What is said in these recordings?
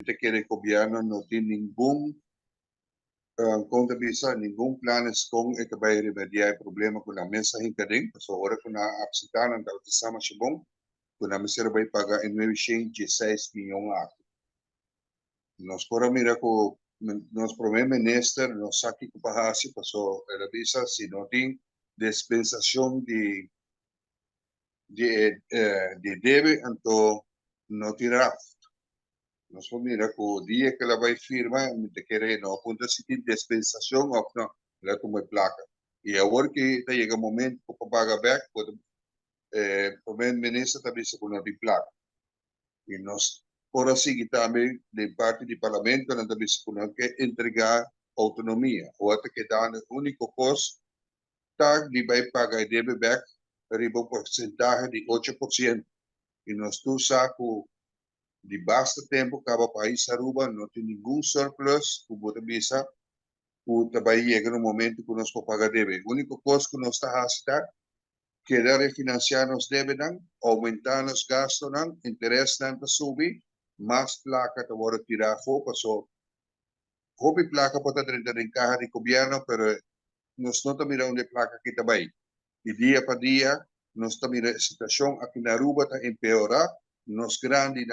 te quiere gobierno no tiene ningún contabiliza, ningún planes con el que va a remediar el problema con la mesa hinca ding. Pues ahora con la acepta ng tawag sa masya con la mester va a pagar en 916 milyon ako. Nos pora mira ko nos promete mester nos saki ko pahasi paso el visa si no tiene dispensación de debe anto no tirar. Nos mira ko día que la va a firma te quiere no punto si tiene dispensación o no la toma placa. Y ahora que te llega el momento que paga back, pues promete minister también se pone de placa. Y nos por así que también de parte del parlamento no también se pone que entregar autonomía. O hasta que dan el único costo tag di va a pagar y debe back arriba un porcentaje de 8%. Y nos tú saco de basta tempo cada país Aruba no tiene ningún surplus como te visa que va a llegar un momento que nos paga debe. El único costo que nos está haciendo que refinanciar nos deben, aumentar los gastos, interés tanto subir, más placa te voy a tirar fuera. So, hobby placa puede tener en caja de gobierno, pero nos no está mirando de placa que está ahí. Y día para día, nos está mirando la situación aquí en Aruba está empeorar, nos grandes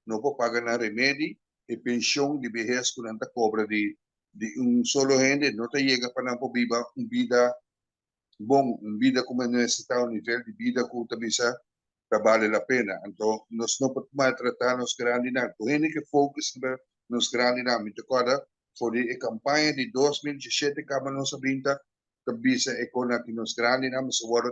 no puedo pagar la remedia, y pensión de vejez que no cobra de un solo gente, no te llega para no vivir una vida bom, una vida como necesita un nivel de vida que también vale la pena. Entonces, nos no podemos maltratar los grandes. Tu gente que focus en los grandes. Me acuerdo, fue la campaña de 2017 que nos vinta, también económico los grandes, se van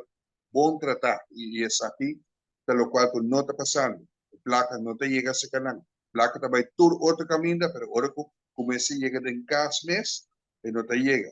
buen tratar. Y es aquí, de lo cual no está pasando. La placa no te llega a ese canal. La placa también tur otro camino, pero ahora comienza a llegar en cada mes y no te llega.